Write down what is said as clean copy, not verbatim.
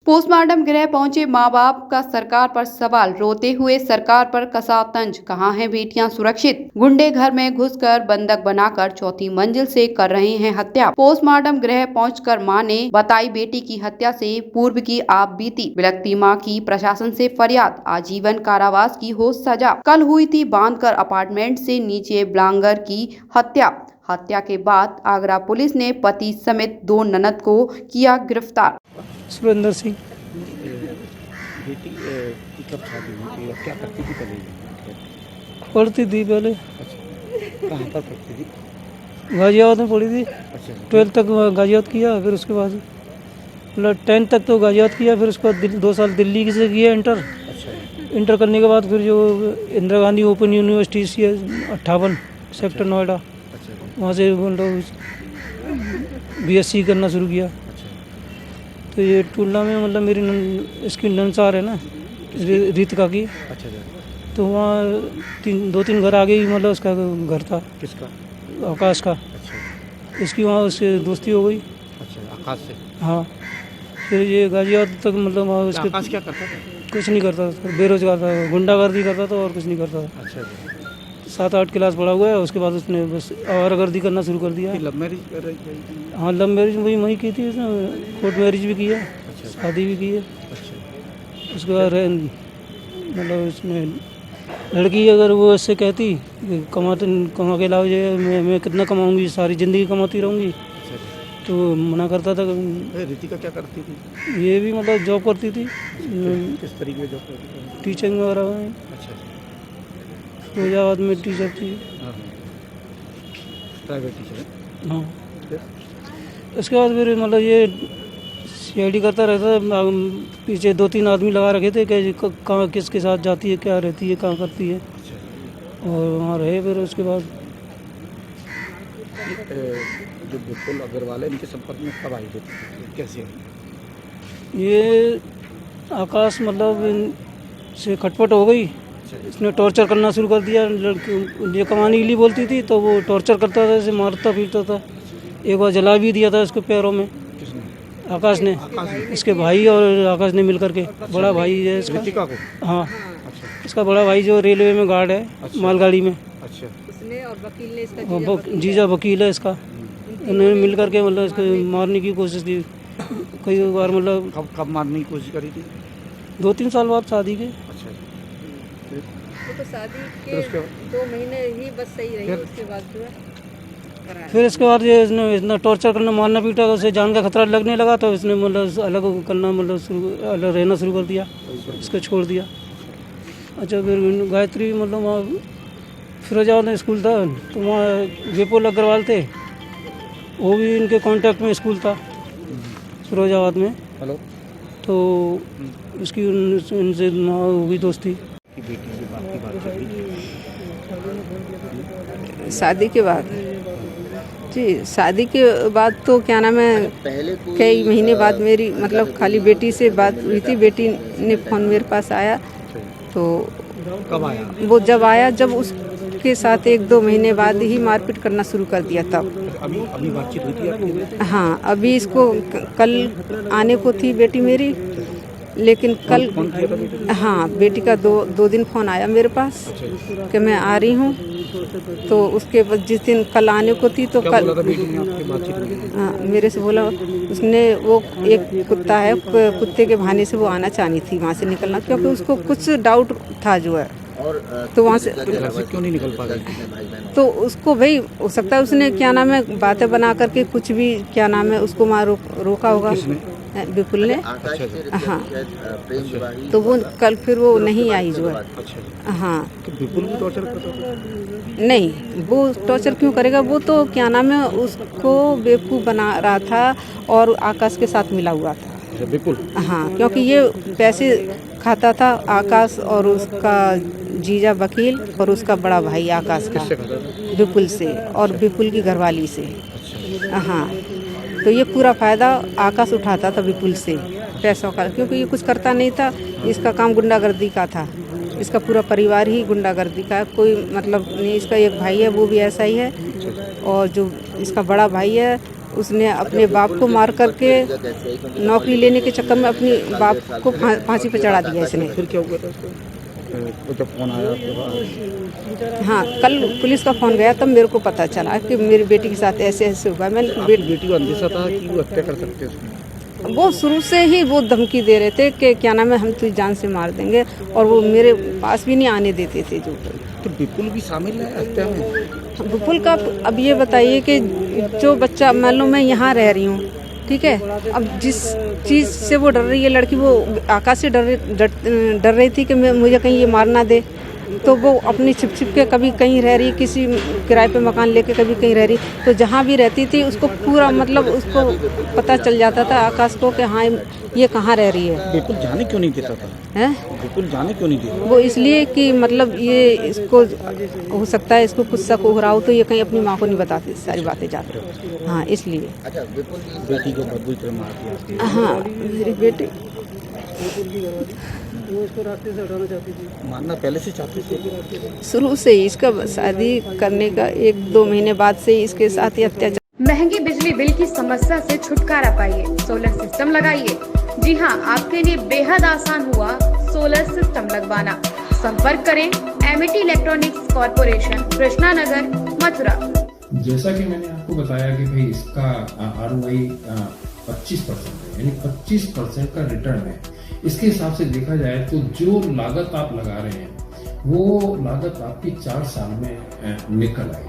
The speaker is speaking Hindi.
पोस्टमार्टम गृह पहुंचे मां बाप का सरकार पर सवाल, रोते हुए सरकार पर कसा तंज। कहां हैं बेटियां सुरक्षित? गुंडे घर में घुसकर बंधक बनाकर चौथी मंजिल से कर रहे हैं हत्या। पोस्टमार्टम गृह पहुंचकर मां ने बताई बेटी की हत्या से पूर्व की आप बीती। बिलखती मां की प्रशासन से फरियाद, आजीवन कारावास की हो सजा। कल हुई थी बांधकर अपार्टमेंट से नीचे ब्लांगर की हत्या के बाद आगरा पुलिस ने पति समेत 2 ननद को किया गिरफ्तार। सुरेंद्र सिंह। बेटी की कब शादी हुई थी और क्या करती थी पहले? पढ़ती थी पहले। अच्छा, कहाँ पर पढ़ती थी? गाजियाबाद में पढ़ी थी। अच्छा, 12th तक गाजियाबाद किया, फिर उसके बाद मतलब 10th तक तो गाजियाबाद किया, फिर उसके बाद 2 साल दिल्ली से किया इंटर। अच्छा, इंटर करने के बाद फिर जो इंदिरा गांधी ओपन यूनिवर्सिटी से 58 सेक्टर नोएडा, अच्छा, वहाँ से मतलब BSc करना शुरू किया। अच्छा, तो ये टुल्ला में मतलब मेरी इसकी नंसार है ना, रीतिका की। अच्छा, अच्छा, तो वहाँ 2-3 घर आगे ही मतलब उसका घर था, किसका? आकाश का। अच्छा, इसकी वहाँ उससे दोस्ती हो गई। अच्छा, आकाश से? हाँ, फिर ये गाजियाबाद तक मतलब वहाँ उसके आकाश क्या करता था? कुछ नहीं करता था, बेरोजगार था, गुंडागर्दी करता था और कुछ नहीं करता था। अच्छा, अच्छा, 7-8 क्लास पढ़ा हुआ है, उसके बाद उसने बस आवारागर्दी करना शुरू कर दिया। लव मैरिज कर रही थी? हाँ, लव मैरिज वही की थी उसने, कोर्ट मैरिज भी की है, अच्छा, शादी भी की है। अच्छा, उसके बाद मतलब उसमें लड़की अगर वो इससे कहती कि कमा के लाओ, जो मैं कितना कमाऊंगी, सारी ज़िंदगी कमाती रहूंगी, अच्छा, अच्छा। तो मना करता था। रितिका क्या करती थी? ये भी मतलब जॉब करती थी, किस तरीके की जॉब करती थी? टीचिंग वगैरह में। अच्छा, फिरोजाबाद में टीचर थी। हाँ, प्राइवेट टीचर। हाँ, फिर? उसके बाद फिर मतलब ये CID करता रहता था। पीछे 2-3 आदमी लगा रखे थे कि कहाँ किसके साथ जाती है, क्या रहती है, कहाँ करती है, अच्छा, और वहाँ रहे। फिर उसके बाद जो विपुल अग्रवाल है, इनके संपर्क में कब आई थी? कैसे आई? ये आकाश मतलब इनसे खटपट हो गई, इसने टॉर्चर करना शुरू कर दिया। लड़की ये कमाने के लिए बोलती थी तो वो टॉर्चर करता था, इसे मारता पीटता था। एक बार जला भी दिया था इसके पैरों में, किसने? आकाश ने। इसके भाई और आकाश ने मिल करके, बड़ा भाई है इसका। रितिका को? हाँ, अच्छा, इसका बड़ा भाई जो रेलवे में गार्ड है, अच्छा, मालगाड़ी में। अच्छा, उसने और वकील ने इसका जीजा वकील है इसका। उन्होंने मिल करके मतलब इसको मारने की कोशिश की कई बार। मतलब कब मारने की कोशिश करी थी? 2-3 साल बाद शादी के। अच्छा, फिर? वो तो शादी फिर के उसके 2 महीने ही बस सही रही, फिर? उसके बाद जो है कराया। फिर इसके बाद ये इसने इतना टॉर्चर करना, मारना पीटा, तो उसे जान का खतरा लगने लगा, तो इसने मतलब अलग करना, मतलब अलग रहना शुरू कर दिया, इसको छोड़ दिया। अच्छा, फिर गायत्री मतलब वहाँ फिरोजाबाद में स्कूल था, तो वहाँ विपुल अग्रवाल थे, वो भी इनके कांटेक्ट में स्कूल था फिरोजाबाद में। हेलो, तो उसकी उनसे हो गई दोस्ती। की बेटी की बात चल रही थी। शादी के बाद जी, शादी के बाद तो क्या नाम है, कई महीने बाद मेरी मतलब खाली बेटी से बात हुई थी। बेटी ने फ़ोन मेरे पास आया, तो कब आया? वो जब आया, जब उसके साथ 1-2 महीने बाद ही मारपीट करना शुरू कर दिया तब। अभी बातचीत हुई थी आपकी? हाँ, अभी इसको कल आने को थी बेटी मेरी, लेकिन कल फोन किया था बेटी? हाँ, बेटी का 2 दिन फ़ोन आया मेरे पास कि मैं आ रही हूँ। तो उसके बाद जिस दिन कल आने को थी, तो क्या कल बोला था बेटी ने आपके बातचीत में? हाँ, मेरे से बोला उसने, वो एक कुत्ता है, कुत्ते के बहाने से वो आना चाहती थी वहाँ से निकलना, क्योंकि उसको कुछ डाउट था जो है, तो वहाँ से घर से क्यों नहीं निकल पा रही? तो उसको भाई हो सकता है उसने क्या नाम है बातें बना करके कुछ भी क्या नाम है उसको वहाँ रोका होगा। विपुल ने। अच्छा, अच्छा, हाँ, तो वो कल फिर वो नहीं आई जो है। अच्छा, हाँ, तो विपुल भी टॉर्चर करता था? नहीं, वो टॉर्चर क्यों करेगा, वो तो क्या नाम है उसको बेवकूफ़ बना रहा था और आकाश के साथ मिला हुआ था। अच्छा, विपुल? हाँ, क्योंकि ये पैसे खाता था, आकाश और उसका जीजा वकील और उसका बड़ा भाई आकाश का, किससे खाता था? विपुल से और विपुल की घरवाली से। अच्छा, हाँ, तो ये पूरा फ़ायदा आकाश उठाता था विपुल से पैसों का, क्योंकि ये कुछ करता नहीं था, इसका काम गुंडागर्दी का था। इसका पूरा परिवार ही गुंडागर्दी का है, कोई मतलब नहीं। इसका एक भाई है, वो भी ऐसा ही है, और जो इसका बड़ा भाई है उसने अपने बाप को मार करके नौकरी लेने के चक्कर में अपने बाप को फांसी पर चढ़ा दिया इसने। फिर क्या हुआ था उसको जब फोन आया आपके पास? हाँ, कल पुलिस का फ़ोन गया तब मेरे को पता चला कि मेरी बेटी के साथ ऐसे ऐसे हुआ। मैंने बेटी को अंदेशा था कि वो हत्या कर सकते हैं उसमें? वो शुरू से ही वो धमकी दे रहे थे कि क्या नाम है, हम तुझे जान से मार देंगे, और वो मेरे पास भी नहीं आने देते थे। जो तो विपुल भी शामिल है हत्या में? विपुल का अब ये बताइए कि जो बच्चा, मान लो मैं यहाँ रह रही हूँ, ठीक है, अब जिस चीज़ से वो डर रही है लड़की, वो आकाश से डर रही थी कि मुझे कहीं ये मार ना दे, तो वो अपनी छिप छिप के कभी कहीं रह रही, किसी किराए पे मकान लेके कभी कहीं रह रही, तो जहाँ भी रहती थी उसको पूरा मतलब उसको पता चल जाता था आकाश को कि हाँ ये कहाँ रह रही है। विपुल जाने क्यों नहीं देता था? हैं? विपुल जाने क्यों नहीं देता? वो इसलिए कि मतलब ये इसको हो सकता है इसको कुछ शक हो रहा हो, तो ये कहीं अपनी माँ को नहीं बताती सारी बातें जाकर। हाँ, इसलिए। अच्छा, विपुल बेटी को बुरी तरह मार दिया? हाँ, मेरी बेटी वो इसको रास्ते से हटाना चाहती थी। मारना पहले से चाहती थी? शुरू से ही इसका शादी करने का 1-2 महीने बाद से ही इसके साथ ही अत्याचार। महंगी बिजली बिल की समस्या से छुटकारा पाइए, सोलर सिस्टम लगाइए। जी हां, आपके लिए बेहद आसान हुआ सोलर सिस्टम लगवाना। संपर्क करें MET electronics corporation, Krishna Nagar, Mathura. जैसा कि मैंने आपको बताया कि भाई इसका ROI 25% है, यानी 25% का रिटर्न है। इसके हिसाब से देखा जाए तो जो लागत आप लगा रहे हैं वो लागत आपकी 4 साल में निकल आएगी।